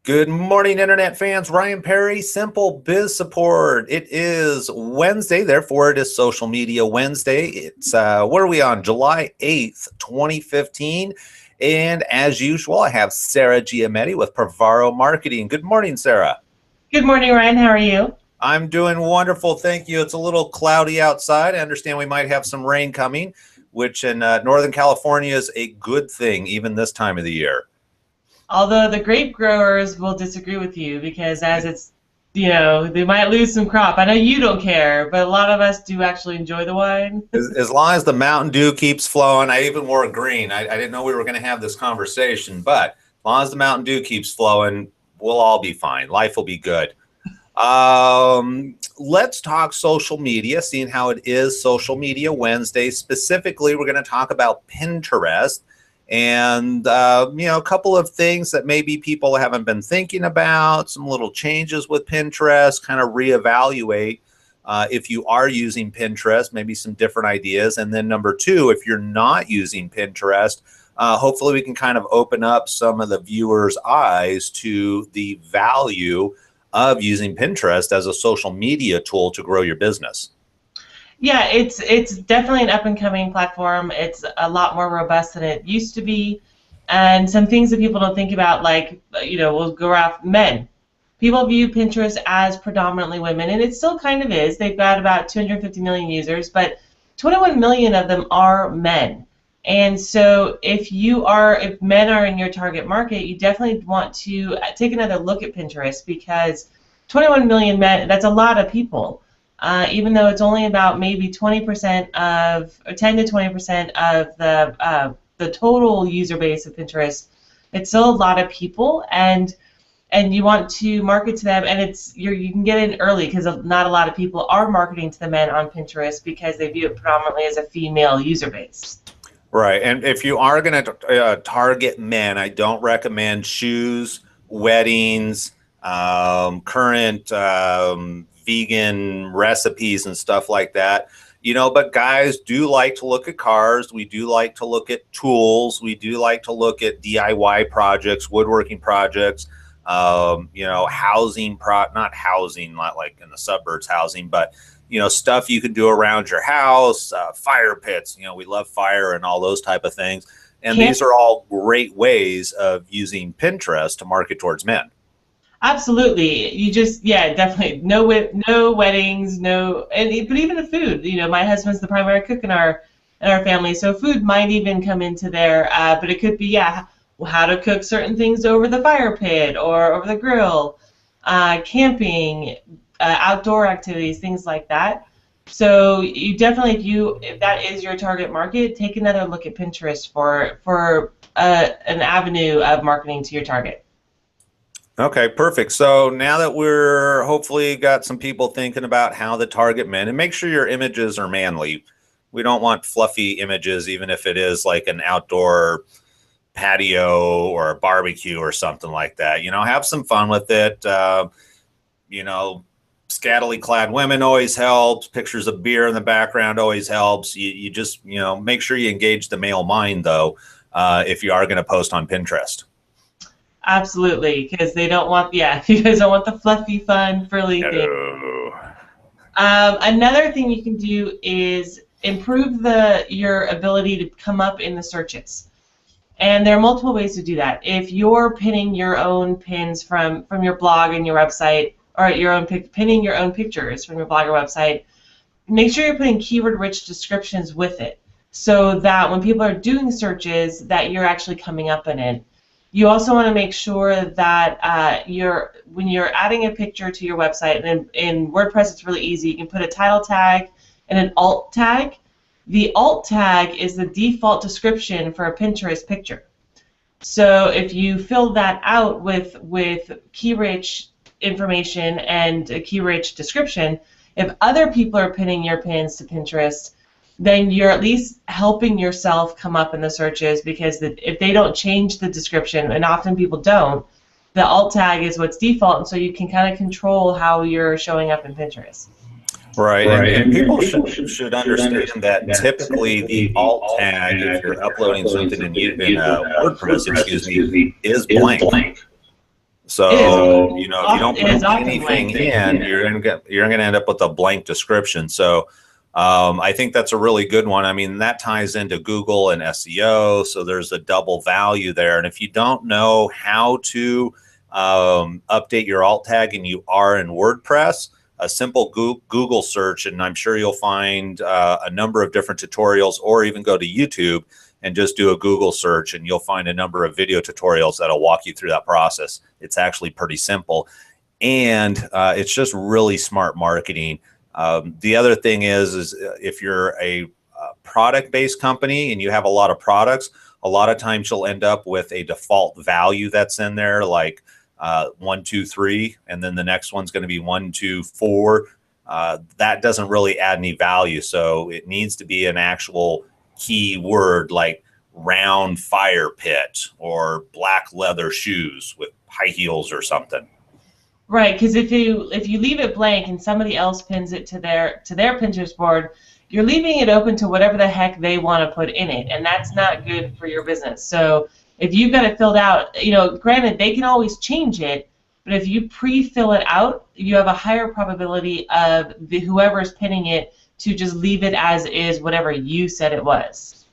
Good morning, Internet fans. Ryan Perry, Simple Biz Support. It is Wednesday, therefore it is Social Media Wednesday. It's, what are we on? July 8th, 2015. And as usual, I have Sarah Giametti with Pravaro Marketing. Good morning, Sarah. Good morning, Ryan. How are you? I'm doing wonderful. Thank you. It's a little cloudy outside. I understand we might have some rain coming, which in Northern California is a good thing, even this time of the year. Although the grape growers will disagree with you because as they might lose some crop. I know you don't care, but a lot of us do actually enjoy the wine. As long as the Mountain Dew keeps flowing, I even wore green. I didn't know we were going to have this conversation, but as long as the Mountain Dew keeps flowing, we'll all be fine. Life will be good. Let's talk social media, seeing how it is Social Media Wednesday. Specifically, we're going to talk about Pinterest and, a couple of things that maybe people haven't been thinking about, some little changes with Pinterest, kind of reevaluate. If you are using Pinterest, maybe some different ideas. And then number two, if you're not using Pinterest, hopefully we can kind of open up some of the viewers' eyes to the value of using Pinterest as a social media tool to grow your business. Yeah, it's definitely an up-and-coming platform. It's a lot more robust than it used to be. And some things that people don't think about, like, we'll go off men. People view Pinterest as predominantly women, and it still kind of is. They've got about 250 million users, but 21 million of them are men. And so if men are in your target market, you definitely want to take another look at Pinterest because 21 million men, that's a lot of people. Even though it's only about maybe 20% or 10 to 20% of the total user base of Pinterest, it's still a lot of people, and you want to market to them, and you can get in early because not a lot of people are marketing to the men on Pinterest because they view it predominantly as a female user base. Right. And if you are going to target men, I don't recommend shoes, weddings, current vegan recipes and stuff like that. But guys do like to look at cars. We do like to look at tools. We do like to look at DIY projects, woodworking projects, housing, not housing, not like in the suburbs housing, but stuff you can do around your house, fire pits. We love fire and all those type of things. And these are all great ways of using Pinterest to market towards men. Absolutely. Definitely. No weddings, but even the food. My husband's the primary cook in our family, so food might even come into there. But it could be, how to cook certain things over the fire pit or over the grill, camping, outdoor activities, things like that. So you definitely, if that is your target market, take another look at Pinterest for an avenue of marketing to your target. Okay, perfect. So now that we're hopefully got some people thinking about how to target men, and make sure your images are manly. We don't want fluffy images, even if it is like an outdoor patio or a barbecue or something like that. Have some fun with it. Scantily clad women always helps. Pictures of beer in the background always helps. You just, make sure you engage the male mind, though, if you are going to post on Pinterest. Absolutely, because they don't want, you guys don't want the fluffy, fun, frilly thing. Another thing you can do is improve your ability to come up in the searches. And there are multiple ways to do that. If you're pinning your own pins from your blog and your website, or pinning your own pictures from your blog or website, make sure you're putting keyword-rich descriptions with it, so that when people are doing searches, that you're actually coming up in it. You also want to make sure that when you're adding a picture to your website, and in WordPress it's really easy, you can put a title tag and an alt tag. The alt tag is the default description for a Pinterest picture. So if you fill that out with key-rich information and a key-rich description, if other people are pinning your pins to Pinterest, then you're at least helping yourself come up in the searches, because if they don't change the description, and often people don't, the alt tag is what's default, and so you can kind of control how you're showing up in Pinterest. Right, and people should understand that typically the alt tag, if you're uploading something in WordPress, is blank. It is. So, you know, if you don't It is put often anything blank. in, you're gonna end up with a blank description. So, I think that's a really good one. I mean, that ties into Google and SEO, so there's a double value there. And if you don't know how to update your alt tag and you are in WordPress, a simple Google search, and I'm sure you'll find a number of different tutorials, or even go to YouTube and just do a Google search and you'll find a number of video tutorials that'll walk you through that process. It's actually pretty simple. And it's just really smart marketing. The other thing is if you're a product-based company and you have a lot of products, a lot of times you'll end up with a default value that's in there, like 1, 2, 3, and then the next one's going to be 1, 2, 4. That doesn't really add any value. So it needs to be an actual key word like round fire pit or black leather shoes with high heels or something. Right, because if you leave it blank and somebody else pins it to their Pinterest board, you're leaving it open to whatever the heck they want to put in it, and that's not good for your business. So if you've got it filled out, you know, granted they can always change it, but if you pre-fill it out, you have a higher probability of whoever's pinning it to just leave it as is, whatever you said it was.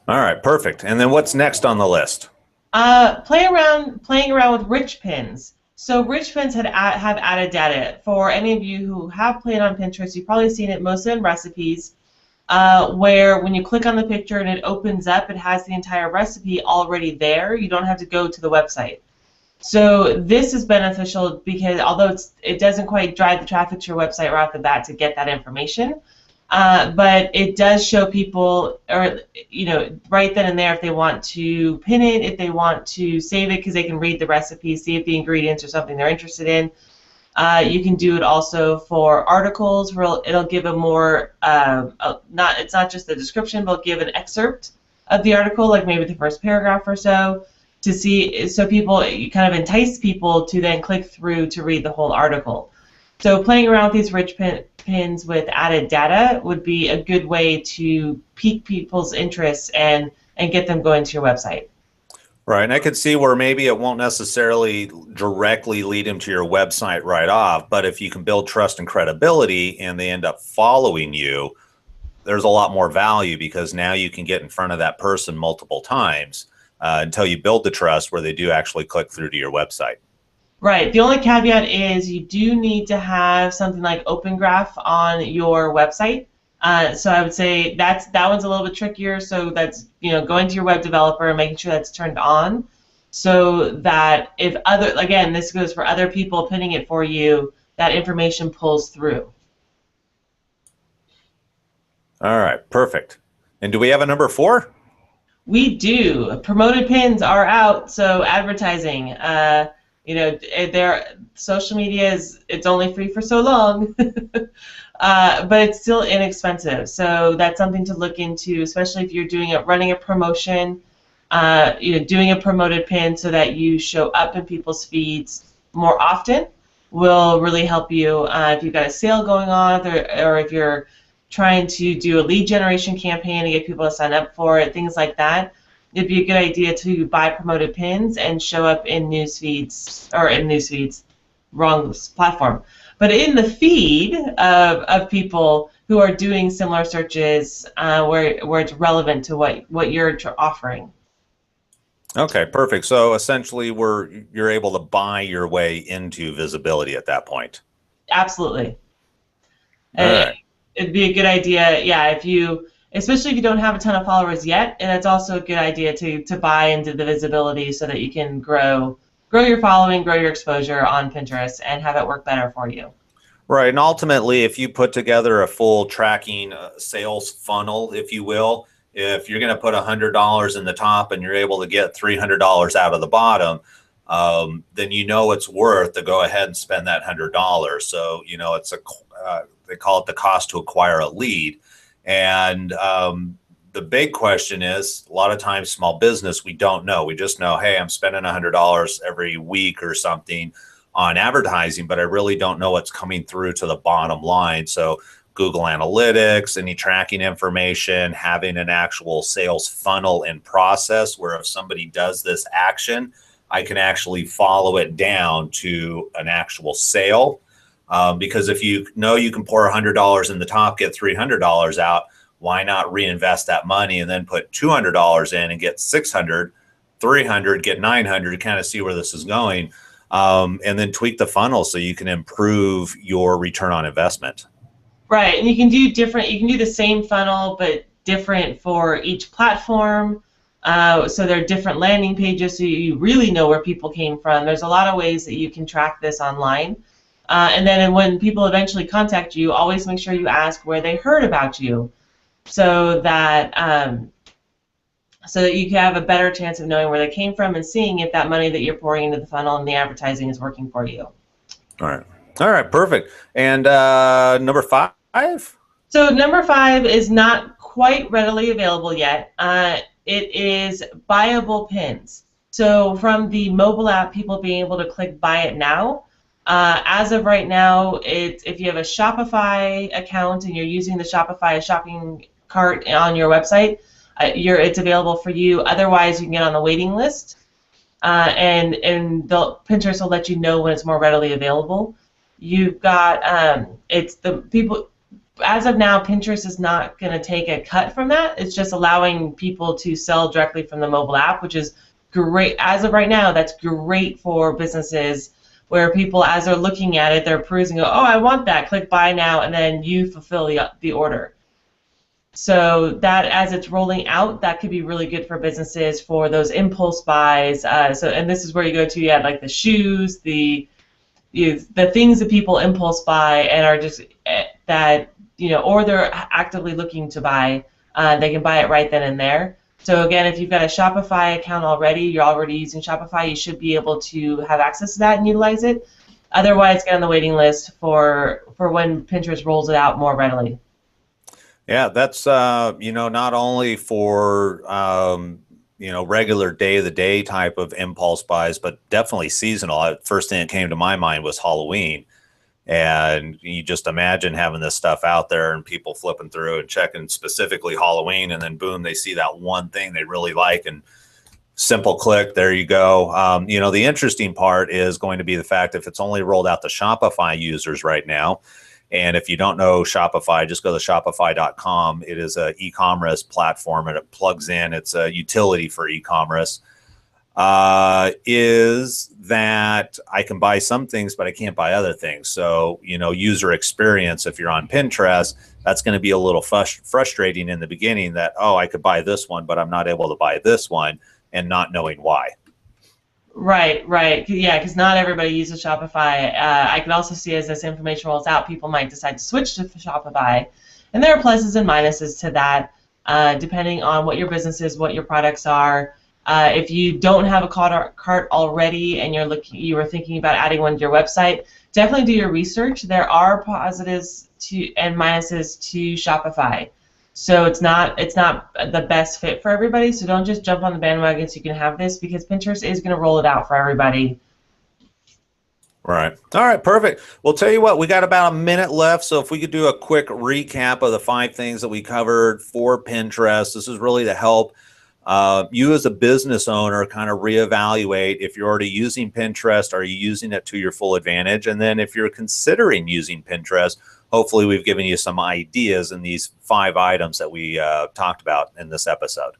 All right, perfect. And then what's next on the list? Playing around with rich pins. So rich pins have added data. For any of you who have played on Pinterest, you've probably seen it mostly in recipes, where when you click on the picture and it opens up, it has the entire recipe already there. You don't have to go to the website. So this is beneficial because although it doesn't quite drive the traffic to your website right off the bat to get that information, but it does show people, or you know, right then and there if they want to pin it, if they want to save it because they can read the recipe, see if the ingredients are something they're interested in. You can do it also for articles where it'll give a more, it's not just the description, but it'll give an excerpt of the article, like maybe the first paragraph or so, to see, so you kind of entice people to then click through to read the whole article. So playing around with these rich pins with added data would be a good way to pique people's interests and get them going to your website. Right, and I could see where maybe it won't necessarily directly lead them to your website right off, but if you can build trust and credibility and they end up following you, there's a lot more value because now you can get in front of that person multiple times until you build the trust where they do actually click through to your website. Right. The only caveat is you do need to have something like Open Graph on your website. So I would say that one's a little bit trickier. So that's, you know, going to your web developer and making sure that's turned on, so that if again, this goes for other people pinning it for you, that information pulls through. All right, perfect. And do we have a number 4? We do. Promoted pins are out. So advertising. You know, social media it's only free for so long. But it's still inexpensive, so that's something to look into, especially if you're running a promotion. You know, doing a promoted pin so that you show up in people's feeds more often will really help you. If you've got a sale going on, or if you're trying to do a lead generation campaign to get people to sign up for it, things like that, it'd be a good idea to buy promoted pins and show up in news feeds, wrong platform, but in the feed of people who are doing similar searches where it's relevant to what you're offering. Okay, perfect. So essentially you're able to buy your way into visibility at that point. Absolutely. All right. It'd be a good idea, yeah, especially if you don't have a ton of followers yet, and it's also a good idea to buy into the visibility so that you can grow your following, grow your exposure on Pinterest, and have it work better for you. Right, and ultimately, if you put together a full tracking sales funnel, if you will, if you're going to put $100 in the top and you're able to get $300 out of the bottom, then you know it's worth to go ahead and spend that $100. So, you know, they call it the cost to acquire a lead. And the big question is, a lot of times small business, we don't know. We just know, hey, I'm spending $100 every week or something on advertising, but I really don't know what's coming through to the bottom line. So Google Analytics, any tracking information, having an actual sales funnel in process where if somebody does this action, I can actually follow it down to an actual sale. Because if you know you can pour $100 in the top, get $300 out, why not reinvest that money and then put $200 in and get 600, 300, get 900, kind of see where this is going, and then tweak the funnel so you can improve your return on investment. Right, and you can do different. You can do the same funnel, but different for each platform. So there are different landing pages, so you really know where people came from. There's a lot of ways that you can track this online. And then when people eventually contact you, always make sure you ask where they heard about you, so that you can have a better chance of knowing where they came from and seeing if that money that you're pouring into the funnel and the advertising is working for you. All right, perfect. And number 5? So number 5 is not quite readily available yet. It is Buyable Pins. So from the mobile app, people being able to click Buy It Now. As of right now, if you have a Shopify account and you're using the Shopify shopping cart on your website, it's available for you. Otherwise, you can get on the waiting list, and Pinterest will let you know when it's more readily available. You've got it's the people. As of now, Pinterest is not going to take a cut from that. It's just allowing people to sell directly from the mobile app, which is great. As of right now, that's great for businesses, where people, as they're looking at it, they're perusing, go, oh, I want that, click buy now, and then you fulfill the order. So that, as it's rolling out, that could be really good for businesses for those impulse buys. And this is where you go to, like the shoes, the things that people impulse buy and are just that, or they're actively looking to buy, they can buy it right then and there. So again, if you've got a Shopify account already, you're already using Shopify, you should be able to have access to that and utilize it. Otherwise, get on the waiting list for when Pinterest rolls it out more readily. Yeah, that's not only for regular day-to-day type of impulse buys, but definitely seasonal. First thing that came to my mind was Halloween. And you just imagine having this stuff out there and people flipping through and checking specifically Halloween, and then boom, they see that one thing they really like, and simple click, there you go. The interesting part is going to be the fact if it's only rolled out to Shopify users right now. And if you don't know Shopify, just go to shopify.com. It is an e-commerce platform, and it plugs in. It's a utility for e-commerce. Is that I can buy some things, but I can't buy other things. So, user experience, if you're on Pinterest, that's going to be a little frustrating in the beginning that, oh, I could buy this one, but I'm not able to buy this one, and not knowing why. Right. Yeah, because not everybody uses Shopify. I can also see as this information rolls out, people might decide to switch to Shopify. And there are pluses and minuses to that, depending on what your business is, what your products are. If you don't have a cart already and you were thinking about adding one to your website, definitely do your research. There are positives and minuses to Shopify. So it's not the best fit for everybody. So don't just jump on the bandwagon so you can have this, because Pinterest is going to roll it out for everybody. Right. All right, perfect. Well, tell you what, we got about a minute left. So if we could do a quick recap of the 5 things that we covered for Pinterest. This is really to help you as a business owner kind of reevaluate if you're already using Pinterest, are you using it to your full advantage? And then if you're considering using Pinterest, hopefully we've given you some ideas in these 5 items that we talked about in this episode.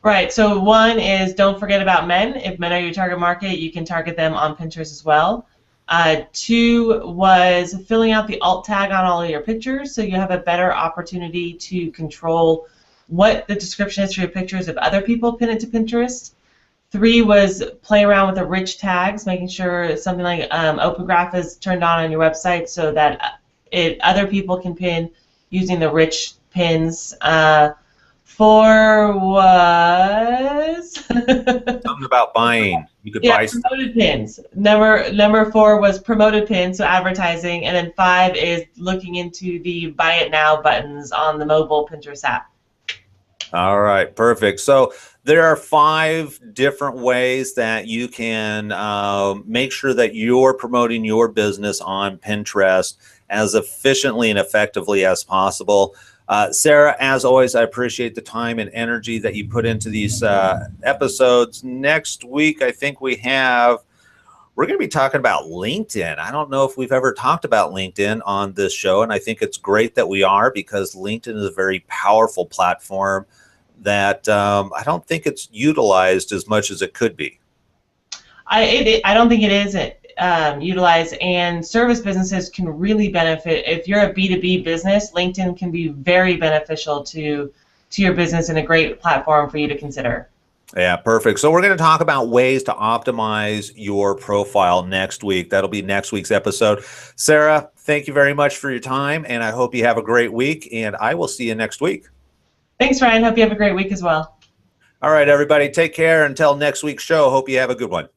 Right. So 1 is don't forget about men. If men are your target market, you can target them on Pinterest as well. 2 was filling out the alt tag on all of your pictures, so you have a better opportunity to control what the description is for your pictures if other people pin it to Pinterest. 3 was play around with the rich tags, making sure something like Open Graph is turned on your website so that other people can pin using the rich pins. 4 was something about buying. You could buy promoted pins. Number 4 was promoted pins, so advertising, and then 5 is looking into the Buy It Now buttons on the mobile Pinterest app. All right, perfect. So there are 5 different ways that you can make sure that you're promoting your business on Pinterest as efficiently and effectively as possible. Sarah, as always, I appreciate the time and energy that you put into these episodes. Next week, I think we're going to be talking about LinkedIn. I don't know if we've ever talked about LinkedIn on this show, and I think it's great that we are, because LinkedIn is a very powerful platform that I don't think it's utilized as much as it could be. I don't think it is utilized, and service businesses can really benefit. If you're a B2B business, LinkedIn can be very beneficial to your business and a great platform for you to consider. Yeah, perfect. So we're going to talk about ways to optimize your profile next week. That'll be next week's episode. Sarah, thank you very much for your time, and I hope you have a great week, and I will see you next week. Thanks, Ryan. Hope you have a great week as well. All right, everybody, take care until next week's show. Hope you have a good one.